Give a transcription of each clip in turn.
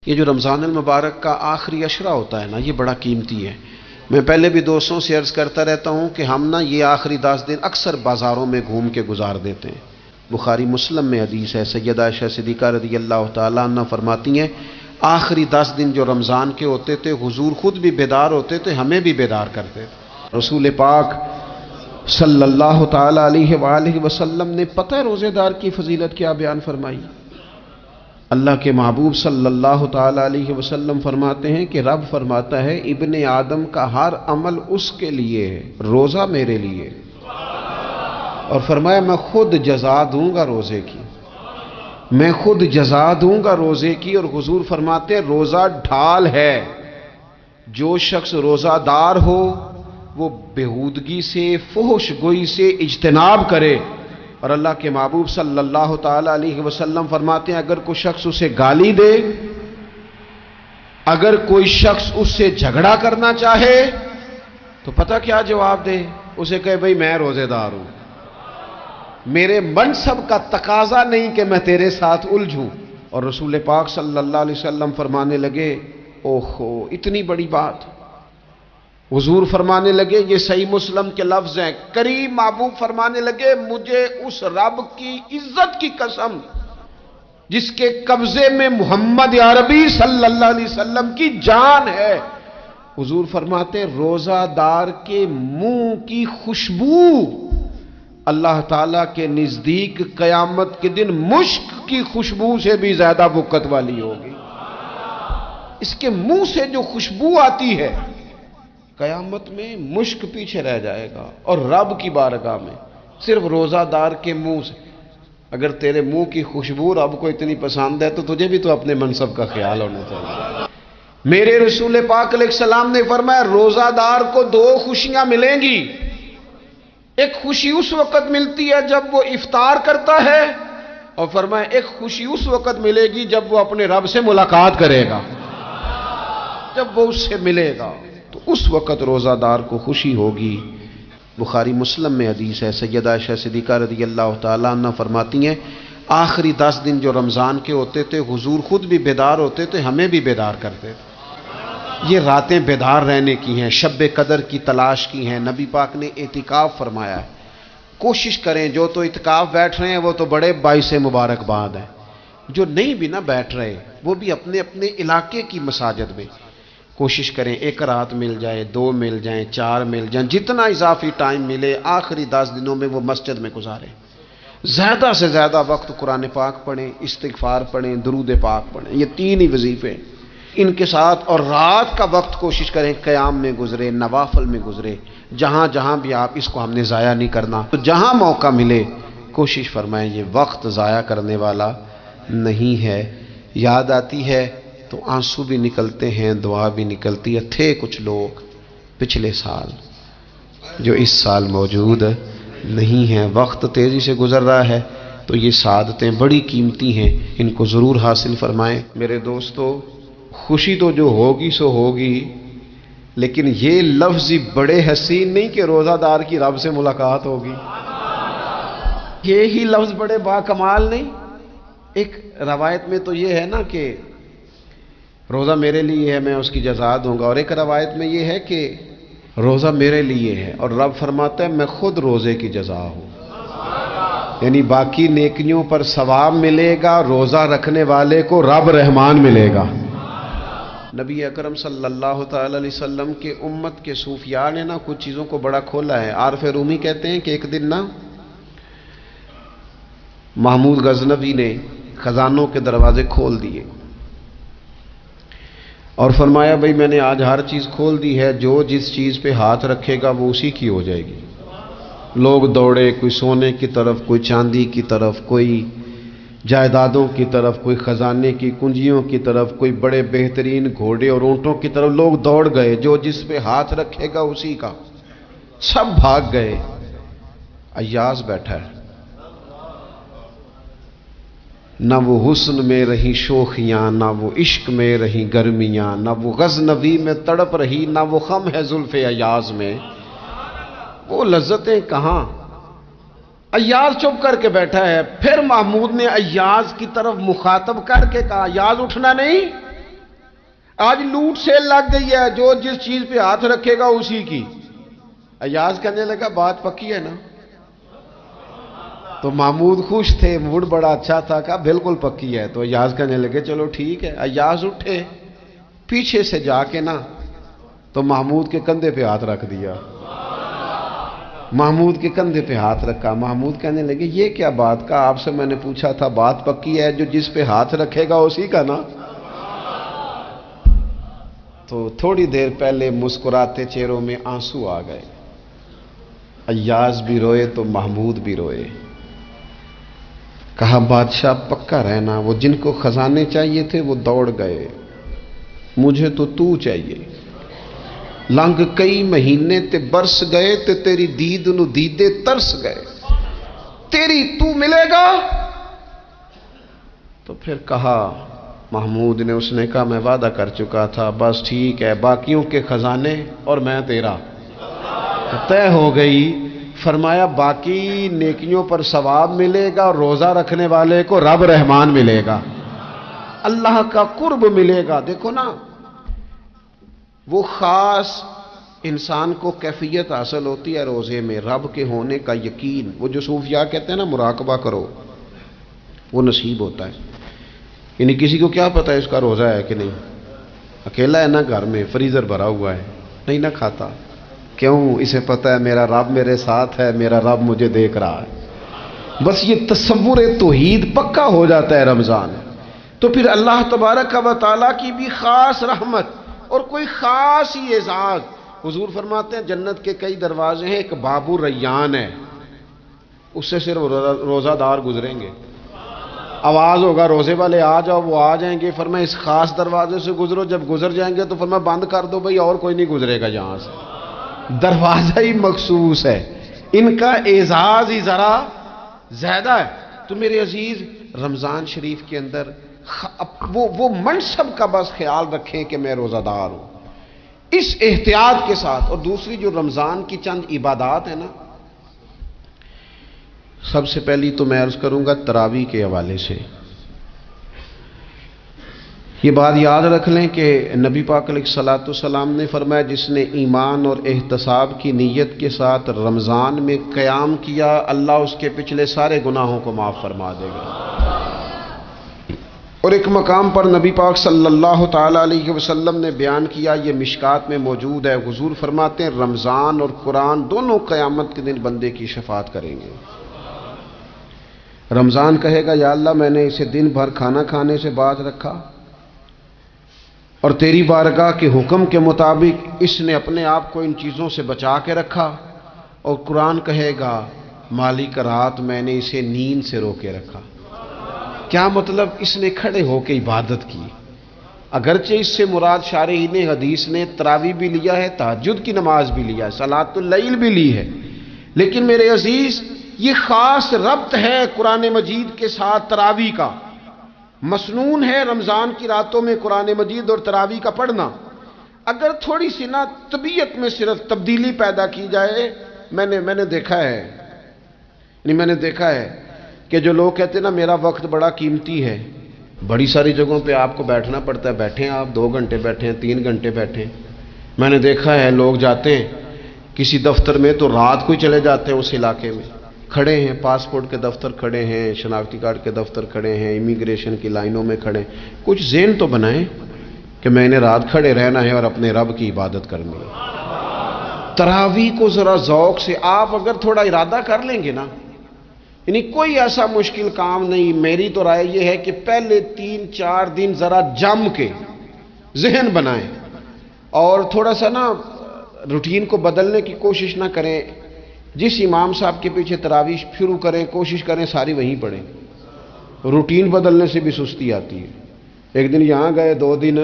یہ جو رمضان المبارک کا آخری عشرہ ہوتا ہے نا، یہ بڑا قیمتی ہے۔ میں پہلے بھی دوستوں سے عرض کرتا رہتا ہوں کہ ہم نا یہ آخری 10 دن اکثر بازاروں میں گھوم کے گزار دیتے ہیں۔ بخاری مسلم میں حدیث ہے، سیدہ عائشہ صدیقہ رضی اللہ تعالیٰ عنہ فرماتی ہیں آخری 10 دن جو رمضان کے ہوتے تھے حضور خود بھی بیدار ہوتے تھے، ہمیں بھی بیدار کرتے تھے۔ رسول پاک صلی اللہ تعالیٰ علیہ وآلہ وسلم نے پتہ ہے روزے دار کی فضیلت کیا بیان فرمائی؟ اللہ کے محبوب صلی اللہ تعالیٰ علیہ وسلم فرماتے ہیں کہ رب فرماتا ہے ابن آدم کا ہر عمل اس کے لیے ہے، روزہ میرے لیے، اور فرمایا میں خود جزا دوں گا روزے کی، میں خود جزا دوں گا روزے کی۔ اور حضور فرماتے ہیں روزہ ڈھال ہے، جو شخص روزہ دار ہو وہ بےہودگی سے، فحش گوئی سے اجتناب کرے۔ اور اللہ کے محبوب صلی اللہ تعالیٰ علیہ وسلم فرماتے ہیں اگر کوئی شخص اسے گالی دے، اگر کوئی شخص اس سے جھگڑا کرنا چاہے تو پتہ کیا جواب دے؟ اسے کہے بھئی میں روزے دار ہوں، میرے منصب کا تقاضا نہیں کہ میں تیرے ساتھ الجھوں۔ اور رسول پاک صلی اللہ علیہ وسلم فرمانے لگے اوہو اتنی بڑی بات۔ حضور فرمانے لگے، یہ صحیح مسلم کے لفظ ہیں، کریم محبوب فرمانے لگے مجھے اس رب کی عزت کی قسم جس کے قبضے میں محمد عربی صلی اللہ علیہ وسلم کی جان ہے۔ حضور فرماتے ہیں روزہ دار کے منہ کی خوشبو اللہ تعالیٰ کے نزدیک قیامت کے دن مشک کی خوشبو سے بھی زیادہ بکت والی ہوگی۔ اس کے منہ سے جو خوشبو آتی ہے قیامت میں مشک پیچھے رہ جائے گا، اور رب کی بارگاہ میں صرف روزہ دار کے منہ سے۔ اگر تیرے منہ کی خوشبو رب کو اتنی پسند ہے تو تجھے بھی تو اپنے منصب کا خیال ہونا چاہیے۔ میرے رسول پاک علیہ السلام نے فرمایا روزہ دار کو 2 خوشیاں ملیں گی، ایک خوشی اس وقت ملتی ہے جب وہ افطار کرتا ہے، اور فرمایا ایک خوشی اس وقت ملے گی جب وہ اپنے رب سے ملاقات کرے گا، جب وہ اس سے ملے گا تو اس وقت روزہ دار کو خوشی ہوگی۔ بخاری مسلم میں حدیث ہے، سیدہ عائشہ صدیقہ رضی اللہ تعالیٰ عنہ فرماتی ہیں آخری 10 دن جو رمضان کے ہوتے تھے حضور خود بھی بیدار ہوتے تھے، ہمیں بھی بیدار کرتے تھے۔ یہ راتیں بیدار رہنے کی ہیں، شب قدر کی تلاش کی ہیں۔ نبی پاک نے اعتکاف فرمایا ہے، کوشش کریں جو تو اعتکاف بیٹھ رہے ہیں وہ تو بڑے باعث مبارکباد ہیں، جو نہیں بھی نہ بیٹھ رہے وہ بھی اپنے اپنے علاقے کی مساجد میں کوشش کریں 1 رات مل جائے، 2 مل جائیں، 4 مل جائیں، جتنا اضافی ٹائم ملے آخری 10 دنوں میں وہ مسجد میں گزاریں۔ زیادہ سے زیادہ وقت قرآن پاک پڑھیں، استغفار پڑھیں، درود پاک پڑھیں، یہ 3 ہی وظیفے ان کے ساتھ۔ اور رات کا وقت کوشش کریں قیام میں گزرے، نوافل میں گزرے، جہاں جہاں بھی آپ اس کو ہم نے ضائع نہیں کرنا، تو جہاں موقع ملے کوشش فرمائیں یہ وقت ضائع کرنے والا نہیں ہے۔ یاد آتی ہے تو آنسو بھی نکلتے ہیں، دعا بھی نکلتی ہے۔ تھے کچھ لوگ پچھلے سال جو اس سال موجود نہیں ہیں، وقت تیزی سے گزر رہا ہے تو یہ سعادتیں بڑی قیمتی ہیں، ان کو ضرور حاصل فرمائیں۔ میرے دوستو خوشی تو جو ہوگی سو ہوگی، لیکن یہ لفظ بڑے حسین نہیں کہ روزہ دار کی رب سے ملاقات ہوگی، یہی لفظ بڑے باکمال نہیں؟ ایک روایت میں تو یہ ہے نا کہ روزہ میرے لیے ہے میں اس کی جزا دوں گا، اور ایک روایت میں یہ ہے کہ روزہ میرے لیے ہے اور رب فرماتا ہے میں خود روزے کی جزا ہوں، یعنی باقی نیکیوں پر ثواب ملے گا، روزہ رکھنے والے کو رب رحمان ملے گا۔ نبی اکرم صلی اللہ تعالی علیہ وسلم کے امت کے صوفیاء نے نا کچھ چیزوں کو بڑا کھولا ہے۔ عارف رومی کہتے ہیں کہ ایک دن نا محمود غزنوی نے خزانوں کے دروازے کھول دیے اور فرمایا بھئی میں نے آج ہر چیز کھول دی ہے، جو جس چیز پہ ہاتھ رکھے گا وہ اسی کی ہو جائے گی۔ لوگ دوڑے، کوئی سونے کی طرف، کوئی چاندی کی طرف، کوئی جائیدادوں کی طرف، کوئی خزانے کی کنجیوں کی طرف، کوئی بڑے بہترین گھوڑے اور اونٹوں کی طرف، لوگ دوڑ گئے، جو جس پہ ہاتھ رکھے گا اسی کا۔ سب بھاگ گئے، ایاز بیٹھا ہے، نہ وہ حسن میں رہی شوخیاں، نہ وہ عشق میں رہی گرمیاں، نہ وہ غزنوی میں تڑپ رہی، نہ وہ خم ہے زلف ایاز میں، وہ لذتیں کہاں۔ ایاز چپ کر کے بیٹھا ہے۔ پھر محمود نے ایاز کی طرف مخاطب کر کے کہا ایاز اٹھنا نہیں، آج لوٹ سیل لگ گئی ہے، جو جس چیز پہ ہاتھ رکھے گا اسی کی۔ ایاز کہنے لگا بات پکی ہے نا؟ تو محمود خوش تھے، موڈ بڑا اچھا تھا، کہا بالکل پکی ہے۔ تو ایاز کہنے لگے چلو ٹھیک ہے۔ ایاز اٹھے پیچھے سے جا کے نا تو محمود کے کندھے پہ ہاتھ رکھ دیا، محمود کے کندھے پہ ہاتھ رکھا۔ محمود کہنے لگے یہ کیا بات کا، آپ سے میں نے پوچھا تھا بات پکی ہے، جو جس پہ ہاتھ رکھے گا اسی کا نا۔ تو تھوڑی دیر پہلے مسکراتے چہروں میں آنسو آ گئے، ایاز بھی روئے تو محمود بھی روئے۔ کہا بادشاہ پکا رہنا، وہ جن کو خزانے چاہیے تھے وہ دوڑ گئے، مجھے تو چاہیے۔ لنگ کئی مہینے تے برس گئے تے تیری دید نو دیدے ترس گئے، تیری تو ملے گا۔ تو پھر کہا محمود نے، اس نے کہا میں وعدہ کر چکا تھا، بس ٹھیک ہے، باقیوں کے خزانے اور میں تیرا طے ہو گئی۔ فرمایا باقی نیکیوں پر ثواب ملے گا، اور روزہ رکھنے والے کو رب رحمان ملے گا، اللہ کا قرب ملے گا۔ دیکھو نا، وہ خاص انسان کو کیفیت حاصل ہوتی ہے روزے میں، رب کے ہونے کا یقین۔ وہ جو صوفیاء کہتے ہیں نا مراقبہ کرو، وہ نصیب ہوتا ہے۔ یعنی کسی کو کیا پتہ ہے اس کا روزہ ہے کہ نہیں، اکیلا ہے نا گھر میں، فریزر بھرا ہوا ہے، نہیں نہ کھاتا، کیوں؟ اسے پتہ ہے میرا رب میرے ساتھ ہے، میرا رب مجھے دیکھ رہا ہے۔ بس یہ تصور توحید پکا ہو جاتا ہے رمضان، تو پھر اللہ تبارک و تعالیٰ کی بھی خاص رحمت اور کوئی خاص ہی اعزاز۔ حضور فرماتے ہیں جنت کے کئی دروازے ہیں، ایک باب الریان ہے، اس سے صرف روزہ دار گزریں گے۔ آواز ہوگا روزے والے آ جاؤ، وہ آ جائیں گے، فرمایا اس خاص دروازے سے گزرو۔ جب گزر جائیں گے تو فرمایا بند کر دو بھائی، اور کوئی نہیں گزرے گا یہاں سے، دروازہ ہی مخصوص ہے، ان کا اعزاز ہی ذرا زیادہ ہے۔ تو میرے عزیز، رمضان شریف کے اندر وہ منصب کا بس خیال رکھیں کہ میں روزہ دار ہوں، اس احتیاط کے ساتھ۔ اور دوسری جو رمضان کی چند عبادات ہیں نا، سب سے پہلی تو میں عرض کروں گا تراویح کے حوالے سے۔ یہ بات یاد رکھ لیں کہ نبی پاک علیہ الصلوۃ والسلام نے فرمایا جس نے ایمان اور احتساب کی نیت کے ساتھ رمضان میں قیام کیا، اللہ اس کے پچھلے سارے گناہوں کو معاف فرما دے گا۔ اور ایک مقام پر نبی پاک صلی اللہ تعالی علیہ وسلم نے بیان کیا، یہ مشکات میں موجود ہے، حضور فرماتے ہیں رمضان اور قرآن دونوں قیامت کے دن بندے کی شفاعت کریں گے۔ رمضان کہے گا یا اللہ میں نے اسے دن بھر کھانا کھانے سے باز رکھا، اور تیری بارگاہ کے حکم کے مطابق اس نے اپنے آپ کو ان چیزوں سے بچا کے رکھا۔ اور قرآن کہے گا مالک رات میں نے اسے نیند سے روکے رکھا۔ کیا مطلب؟ اس نے کھڑے ہو کے عبادت کی، اگرچہ اس سے مراد شارحین حدیث نے تراویح بھی لیا ہے، تہجد کی نماز بھی لیا ہے، صلاۃ اللیل بھی لی ہے، لیکن میرے عزیز یہ خاص ربط ہے قرآن مجید کے ساتھ تراویح کا۔ مسنون ہے رمضان کی راتوں میں قرآن مجید اور تراویح کا پڑھنا۔ اگر تھوڑی سی نا طبیعت میں صرف تبدیلی پیدا کی جائے، میں نے دیکھا ہے کہ جو لوگ کہتے ہیں نا میرا وقت بڑا قیمتی ہے، بڑی ساری جگہوں پہ آپ کو بیٹھنا پڑتا ہے، بیٹھیں آپ 2 گھنٹے بیٹھیں، 3 گھنٹے بیٹھیں۔ میں نے دیکھا ہے لوگ جاتے ہیں کسی دفتر میں تو رات کو ہی چلے جاتے ہیں اس علاقے میں، کھڑے ہیں، پاسپورٹ کے دفتر کھڑے ہیں، شناختی کارڈ کے دفتر کھڑے ہیں، امیگریشن کی لائنوں میں کھڑے ہیں۔ کچھ ذہن تو بنائیں کہ میں نے رات کھڑے رہنا ہے اور اپنے رب کی عبادت کرنی ہے۔ تراویح کو ذرا ذوق سے آپ اگر تھوڑا ارادہ کر لیں گے نا، یعنی کوئی ایسا مشکل کام نہیں۔ میری تو رائے یہ ہے کہ پہلے 3-4 دن ذرا جم کے ذہن بنائیں، اور تھوڑا سا نا روٹین کو بدلنے کی کوشش نہ کریں۔ جس امام صاحب کے پیچھے تراویح شروع کریں، کوشش کریں ساری وہیں پڑھیں۔ روٹین بدلنے سے بھی سستی آتی ہے، ایک دن یہاں گئے، 2 دن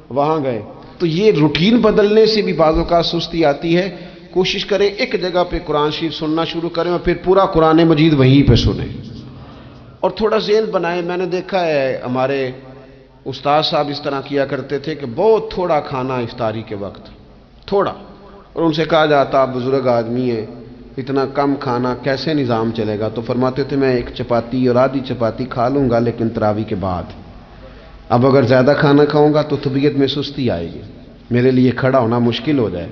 وہاں گئے، تو یہ روٹین بدلنے سے بھی بعض اوقات سستی آتی ہے۔ کوشش کریں ایک جگہ پہ قرآن شریف سننا شروع کریں اور پھر پورا قرآن مجید وہیں پہ سنیں، اور تھوڑا ذہن بنائیں۔ میں نے دیکھا ہے ہمارے استاد صاحب اس طرح کیا کرتے تھے کہ بہت تھوڑا کھانا افطاری کے وقت، تھوڑا، اور ان سے کہا جاتا آپ بزرگ آدمی ہیں، اتنا کم کھانا کیسے نظام چلے گا؟ تو فرماتے تھے میں 1 چپاتی اور آدھی چپاتی کھا لوں گا لیکن تراویح کے بعد، اب اگر زیادہ کھانا کھاؤں گا تو طبیعت میں سستی آئے گی، میرے لیے کھڑا ہونا مشکل ہو جائے،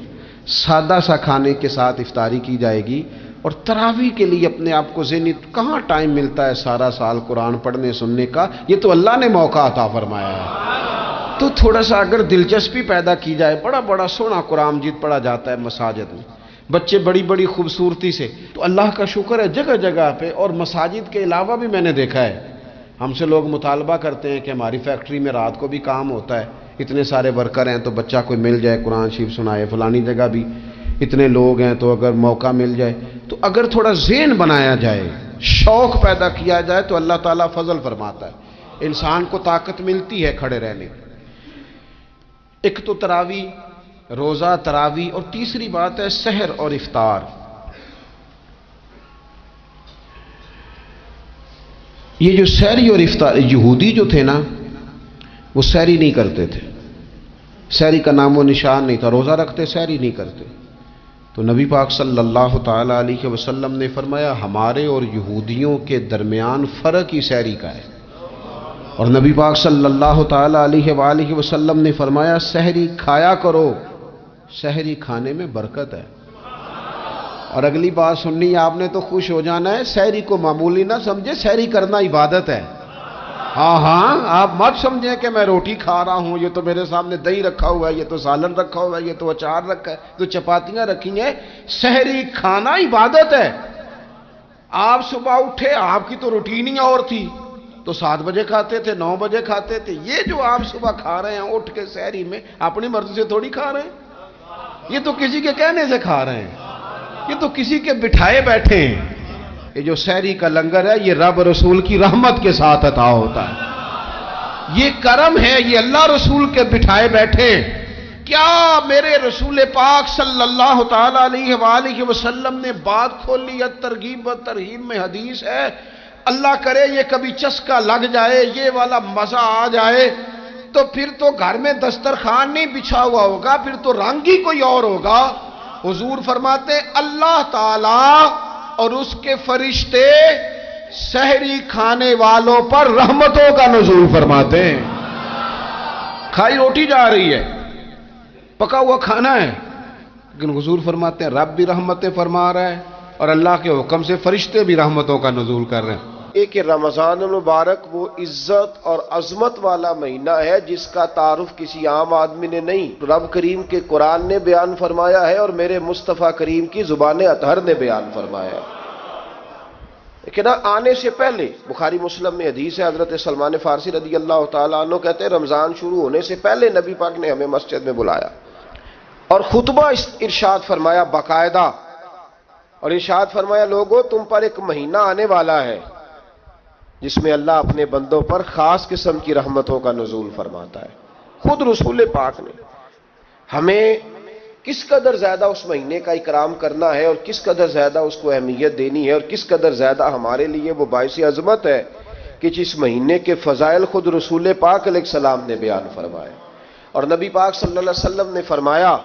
سادہ سا کھانے کے ساتھ افطاری کی جائے گی۔ اور تراویح کے لیے اپنے آپ کو ذہنی، کہاں ٹائم ملتا ہے سارا سال قرآن پڑھنے سننے کا، یہ تو اللہ نے موقع عطا فرمایا ہے۔ تو تھوڑا سا اگر دلچسپی پیدا کی جائے، بڑا بڑا سونا قرآن مجید پڑھا جاتا ہے مساجد میں، بچے بڑی بڑی خوبصورتی سے، تو اللہ کا شکر ہے جگہ جگہ پہ۔ اور مساجد کے علاوہ بھی میں نے دیکھا ہے، ہم سے لوگ مطالبہ کرتے ہیں کہ ہماری فیکٹری میں رات کو بھی کام ہوتا ہے، اتنے سارے ورکر ہیں تو بچہ کوئی مل جائے قرآن شریف سنائے، فلانی جگہ بھی اتنے لوگ ہیں تو اگر موقع مل جائے، تو اگر تھوڑا ذہن بنایا جائے، شوق پیدا کیا جائے تو اللہ تعالیٰ فضل فرماتا ہے، انسان کو طاقت ملتی ہے کھڑے رہنے کی۔ ایک تو تراویح، روزہ، تراویح، اور تیسری بات ہے سحر اور افطار۔ یہ جو سحری اور افطار، یہودی جو تھے نا وہ سحری نہیں کرتے تھے، سحری کا نام و نشان نہیں تھا، روزہ رکھتے سحری نہیں کرتے۔ تو نبی پاک صلی اللہ تعالی علیہ وسلم نے فرمایا ہمارے اور یہودیوں کے درمیان فرق ہی سحری کا ہے، اور نبی پاک صلی اللہ تعالی علیہ وآلہ وسلم نے فرمایا سحری کھایا کرو، سحری کھانے میں برکت ہے۔ اور اگلی بات سننی ہے آپ نے تو خوش ہو جانا ہے، سحری کو معمولی نہ سمجھے، سحری کرنا عبادت ہے۔ ہاں آپ مت سمجھیں کہ میں روٹی کھا رہا ہوں، یہ تو میرے سامنے دہی رکھا ہوا ہے، یہ تو سالن رکھا ہوا ہے، یہ تو اچار رکھا ہے، تو چپاتیاں رکھی ہیں۔ سحری کھانا عبادت ہے۔ آپ صبح اٹھے، آپ کی تو روٹین ہی اور تھی، تو 7 بجے کھاتے تھے، 9 بجے کھاتے تھے۔ یہ جو آپ صبح کھا رہے ہیں اٹھ کے سحری میں، اپنی مرضی سے تھوڑی کھا رہے ہیں، یہ تو کسی کے کہنے سے کھا رہے ہیں، یہ تو کسی کے بٹھائے بیٹھے ہیں۔ یہ جو سحری کا لنگر ہے یہ رب رسول کی رحمت کے ساتھ عطا ہوتا ہے، یہ کرم ہے، یہ اللہ رسول کے بٹھائے بیٹھے۔ کیا میرے رسول پاک صلی اللہ تعالی علیہ وآلہ وسلم نے بات کھولی ہے، ترغیب و ترہیب میں حدیث ہے، اللہ کرے یہ کبھی چسکا لگ جائے، یہ والا مزہ آ جائے، تو پھر تو گھر میں دسترخوان نہیں بچھا ہوا ہوگا، پھر تو رنگ ہی کوئی اور ہوگا۔ حضور فرماتے اللہ تعالی اور اس کے فرشتے سحری کھانے والوں پر رحمتوں کا نزول فرماتے ہیں۔ کھائی روٹی جا رہی ہے، پکا ہوا کھانا ہے، لیکن حضور فرماتے ہیں رب بھی رحمتیں فرما رہا ہے، اور اللہ کے حکم سے فرشتے بھی رحمتوں کا نزول کر رہے ہیں۔ ایک رمضان المبارک وہ عزت اور عظمت والا مہینہ ہے جس کا تعارف کسی عام آدمی نے نہیں، رب کریم کے قرآن نے بیان فرمایا ہے اور میرے مصطفیٰ کریم کی زبان اطہر نے بیان فرمایا ہے۔ لیکن آنے سے پہلے بخاری مسلم میں حدیث ہے، حضرت سلمان فارسی رضی اللہ تعالیٰ عنہ کہتے ہیں رمضان شروع ہونے سے پہلے نبی پاک نے ہمیں مسجد میں بلایا اور خطبہ ارشاد فرمایا باقاعدہ، اور ارشاد فرمایا لوگو تم پر ایک مہینہ آنے والا ہے جس میں اللہ اپنے بندوں پر خاص قسم کی رحمتوں کا نزول فرماتا ہے۔ خود رسول پاک نے ہمیں کس قدر زیادہ اس مہینے کا اکرام کرنا ہے اور کس قدر زیادہ اس کو اہمیت دینی ہے اور کس قدر زیادہ ہمارے لیے وہ باعث عظمت ہے کہ جس مہینے کے فضائل خود رسول پاک علیہ السلام نے بیان فرمائے، اور نبی پاک صلی اللہ علیہ وسلم نے فرمایا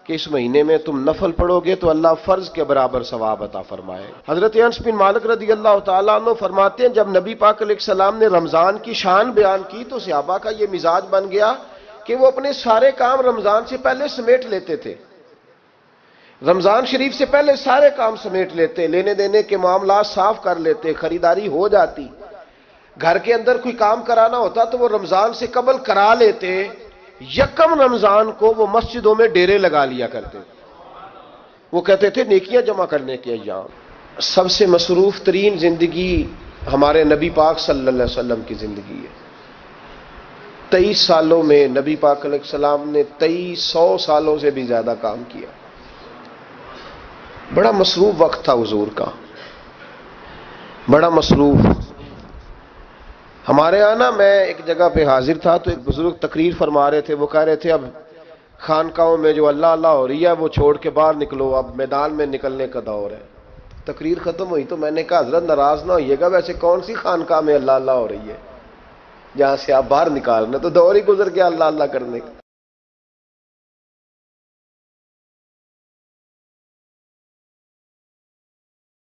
کہ اس مہینے میں تم نفل پڑھو گے تو اللہ فرض کے برابر ثواب عطا فرمائے۔ حضرت انس بن مالک رضی اللہ تعالیٰ عنہ فرماتے ہیں جب نبی پاک علیہ السلام نے رمضان کی شان بیان کی تو صحابہ کا یہ مزاج بن گیا کہ وہ اپنے سارے کام رمضان سے پہلے سمیٹ لیتے تھے، رمضان شریف سے پہلے سارے کام سمیٹ لیتے، لینے دینے کے معاملات صاف کر لیتے، خریداری ہو جاتی، گھر کے اندر کوئی کام کرانا ہوتا تو وہ رمضان سے قبل کرا لیتے، یکم رمضان کو وہ مسجدوں میں ڈیرے لگا لیا کرتے، وہ کہتے تھے نیکیاں جمع کرنے کے ایام۔ سب سے مصروف ترین زندگی ہمارے نبی پاک صلی اللہ علیہ وسلم کی زندگی ہے۔ 23 سالوں میں نبی پاک علیہ السلام نے 2300 سالوں سے بھی زیادہ کام کیا، بڑا مصروف وقت تھا حضور کا، بڑا مصروف۔ ہمارے یہاں نا میں ایک جگہ پہ حاضر تھا تو ایک بزرگ تقریر فرما رہے تھے، وہ کہہ رہے تھے اب خانقاہوں میں جو اللہ اللہ ہو رہی ہے وہ چھوڑ کے باہر نکلو، اب میدان میں نکلنے کا دور ہے۔ تقریر ختم ہوئی تو میں نے کہا حضرت ناراض نہ ہوئیے گا، ویسے کون سی خانقاہ میں اللہ اللہ ہو رہی ہے جہاں سے آپ باہر نکالنا، تو دور ہی گزر گیا اللہ اللہ کرنے کا۔